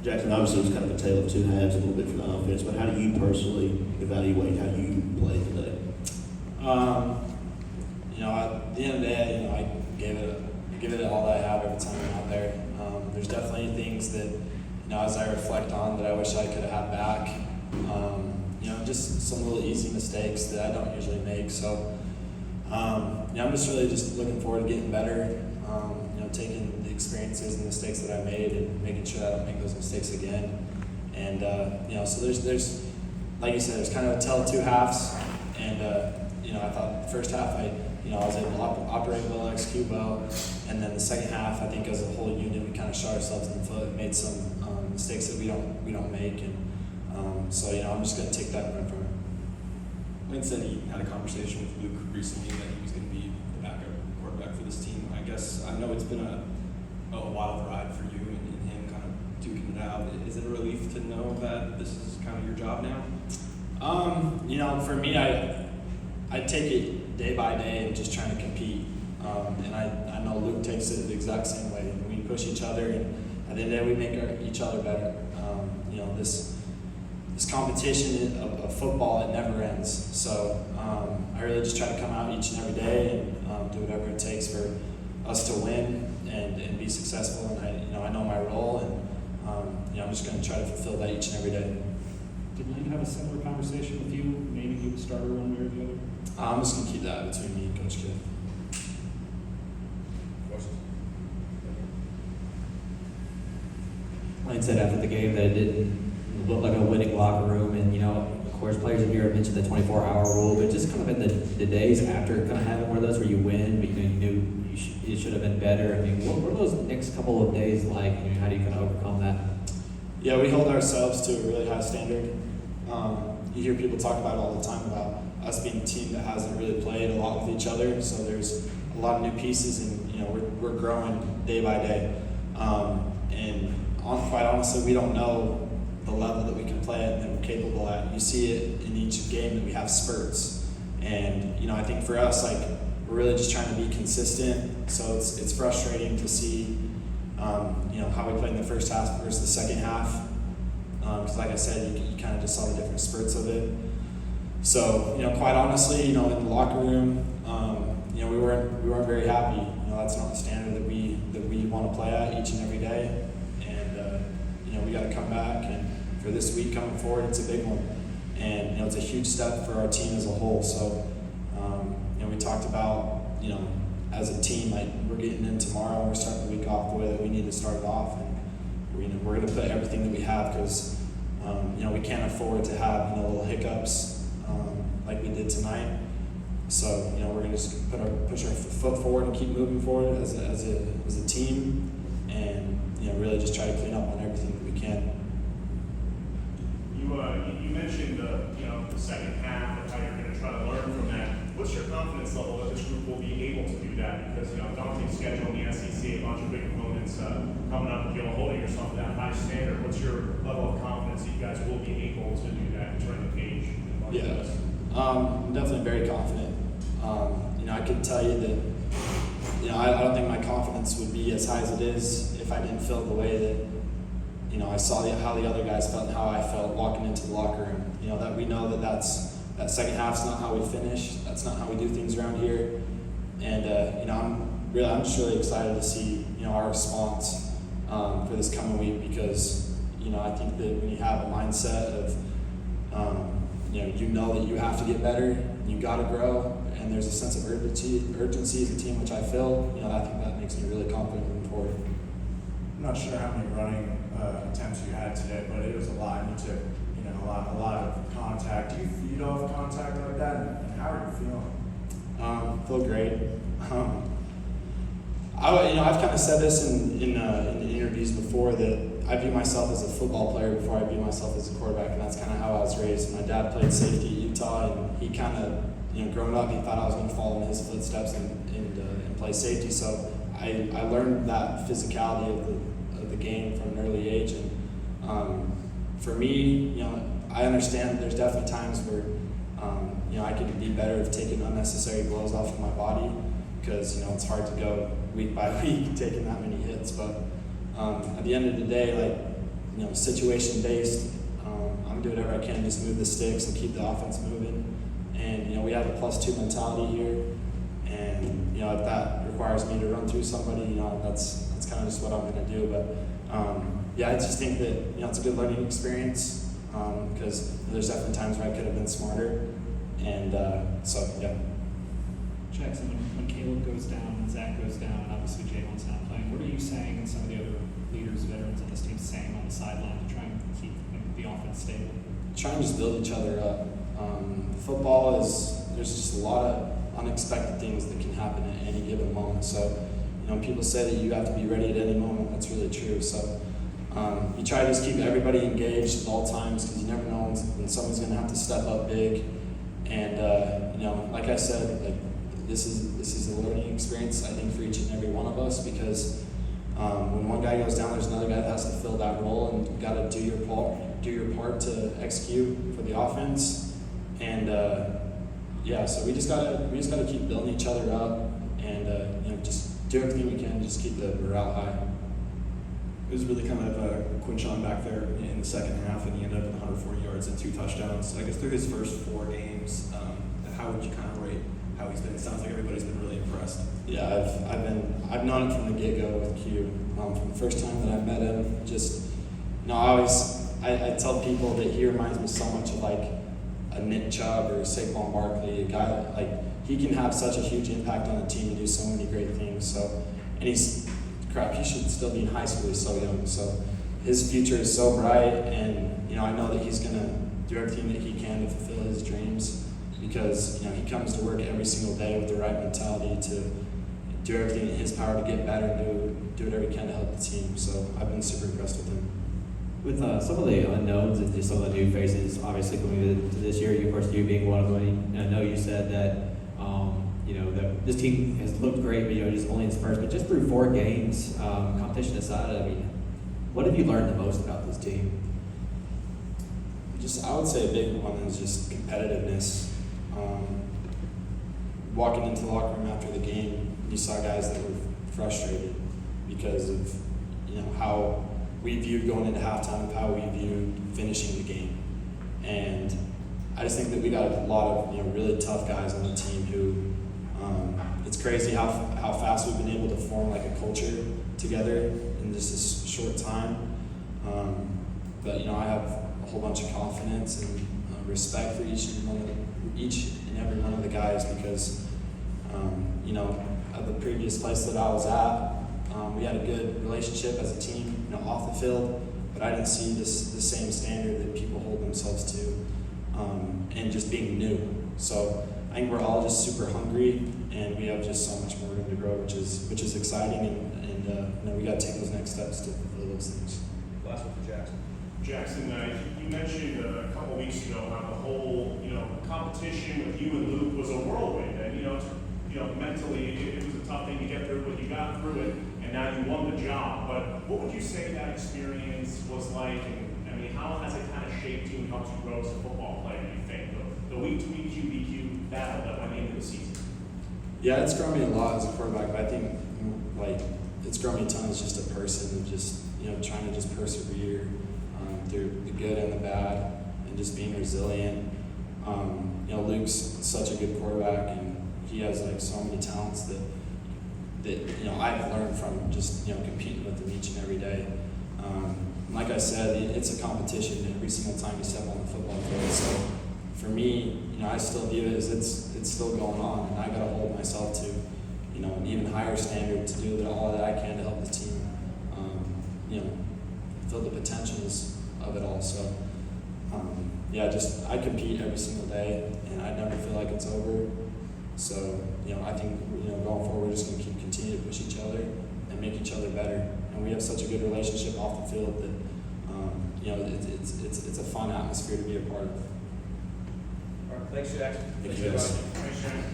Jaxson, obviously it was kind of a tale of two halves a little bit for the offense, but how do you personally evaluate how you played today? At the end of the day, I give it all that I have every time I'm out there. There's definitely things that, as I reflect on that I wish I could have had back. Just some little easy mistakes that I don't usually make. So, I'm just really just looking forward to getting better. Taking the experiences and mistakes that I made and making sure I don't make those mistakes again. And so there's like you said, there's kind of a tale of two halves. And I thought the first half I was able to operate well, execute well, and then the second half I think as a whole unit we kind of shot ourselves in the foot, made some mistakes that we don't make, and so I'm just going to take that and run from it. Wayne said he had a conversation with Luke recently that he was going to be the backup quarterback for this team. I guess I know it's been a wild ride for you and him kind of duking it out. Is it a relief to know that this is kind of your job now? For me, I take it day by day and just trying to compete. And I know Luke takes it the exact same way. We push each other, and at the end of the day, we make each other better. This competition of football, it never ends. So I really just try to come out each and every day and do whatever it takes for us to win and be successful. And I know my role, and I'm just going to try to fulfill that each and every day. Did Lane have a similar conversation with you, naming you the starter one way or the other? I'm just going to keep that between me and Coach Kidd. Lane said after the game that it didn't look like a winning locker room, and of course players in here mentioned the 24-hour rule, but just kind of in the days after kind of having one of those where you win, but you knew you should have been better. I mean, what were those next couple of days like? How do you kind of overcome that? Yeah, we hold ourselves to a really high standard. You hear people talk about it all the time about us being a team that hasn't really played a lot with each other, so there's a lot of new pieces, and we're growing day by day. Quite honestly, we don't know the level that we can play at and that we're capable at. You see it in each game that we have spurts, and I think for us, we're really just trying to be consistent. So it's frustrating to see how we played in the first half versus the second half. Because like I said, you kind of just saw the different spurts of it. So quite honestly, in the locker room, we weren't very happy. That's not the standard that we want to play at each and every day. And we got to come back, and for this week coming forward, it's a big one, and it's a huge step for our team as a whole. So we talked about as a team, we're getting in tomorrow, and we're starting the week off the way that we need to start it off, and we're going to put everything that we have, because we can't afford to have little hiccups like we did tonight. So we're going to just push our foot forward and keep moving forward as a team, and really just try to clean up on everything that we can. You mentioned the second half and how you're going to try to learn from that. What's your confidence level that this group will be able to do that? Because daunting schedule in the SEC, a bunch of big opponents coming up, holding yourself to that high standard. What's your level of confidence that you guys will be able to do that and turn the page? Yeah, I'm definitely very confident. I can tell you that I don't think my confidence would be as high as it is if I didn't feel the way that I saw how the other guys felt and how I felt walking into the locker room. That we know that second half's not how we finish. That's not how we do things around here. And I'm just really excited to see our response for this coming week, because I think that when you have a mindset of that you have to get better, you got to grow, and there's a sense of urgency as a team, which I feel. I think that makes me really confident moving forward. I'm not sure how many running attempts you had today, but it was a lot. You took a lot of contact. Do you feed off contact like that, and how are you feeling? Feel great. I've kind of said this in interviews before, that I view myself as a football player before I view myself as a quarterback, and that's kind of how I was raised. My dad played safety at Utah, and he kind of, growing up, he thought I was going to follow in his footsteps and play safety. So I learned that physicality of the game from an early age, and for me, I understand that there's definitely times where I could be better at taking unnecessary blows off of my body, because it's hard to go week by week taking that many hits. But at the end of the day, situation based. I'm doing whatever I can to just move the sticks and keep the offense moving. And we have a +2 mentality here. And if that requires me to run through somebody, that's kind of just what I'm going to do. But I just think that it's a good learning experience because there's definitely times where I could have been smarter. And Jaxson, when Caleb goes down and Zach goes down, and obviously Jalen's not playing, what are you saying and some of the other leaders, veterans on this team saying on the sideline to try and keep the offense stable? Try and just build each other up. Football there's just a lot of unexpected things that can happen at any given moment. So, people say that you have to be ready at any moment. That's really true. So, you try to just keep everybody engaged at all times because you never know when someone's going to have to step up big. And like I said, this is a learning experience I think for each and every one of us because when one guy goes down, there's another guy that has to fill that role, and you got to do your part to execute for the offense. And so we just gotta keep building each other up, and just do everything we can to just keep the morale high. It was really kind of Quinchon back there in the second half, and he ended up with 140 yards and 2 touchdowns. I guess through his first 4 games, how would you kind of rate how he's been? It sounds like everybody's been really impressed. Yeah, I've known it from the get-go with Q. From the first time that I met him, I tell people that he reminds me so much of like a Nick Chubb or Saquon Barkley, a guy that he can have such a huge impact on the team and do so many great things. So, and he should still be in high school. He's so young. So his future is so bright, and I know that he's gonna do everything that he can to fulfill his dreams because he comes to work every single day with the right mentality to do everything in his power to get better and do whatever he can to help the team. So I've been super impressed with him. With some of the unknowns and just some of the new faces, obviously coming into this year, of course, you being one of them. And I know you said that that this team has looked great, but just only in spurts. But just through 4 games, competition aside, what have you learned the most about this team? I would say a big one is just competitiveness. Walking into the locker room after the game, you saw guys that were frustrated because of how we viewed going into halftime, of how we viewed finishing the game. And I just think that we got a lot of really tough guys on the team who it's crazy how fast we've been able to form like a culture together in just this short time. But I have a whole bunch of confidence and respect for each and every one of the guys because at the previous place that I was at, we had a good relationship as a team, off the field, but I didn't see the same standard that people hold themselves to, and just being new. So I think we're all just super hungry, and we have just so much more room to grow, which is exciting, and we got to take those next steps to fulfill those things. Last one for Jaxson. Jaxson, you mentioned a couple weeks ago how the whole competition with you and Luke was a whirlwind, and mentally it was a tough thing to get through, but you got through it, and now you won the job. But what would you say that experience was like, and how has it kind of shaped you and helped you grow as a football player? Do you think the week-to-week QBQ battle that went into the season? Yeah, it's grown me a lot as a quarterback, but I think it's grown me a ton as just a person and just trying to just persevere through the good and the bad and just being resilient. Luke's such a good quarterback, and he has so many talents that I've learned from just competing with him each and every day. Like I said, it's a competition every single time you step on the football field. So for me, I still view it as it's still going on, and I got to hold myself to an even higher standard to do all that I can to help the team fulfill the potentials of it all. So I compete every single day, and I never feel like it's over. So I think going forward, we're just going to continue to push each other and make each other better. And we have such a good relationship off the field that it's a fun atmosphere to be a part of. All right, thanks, Jaxson. Thank you guys. Thanks, Jaxson.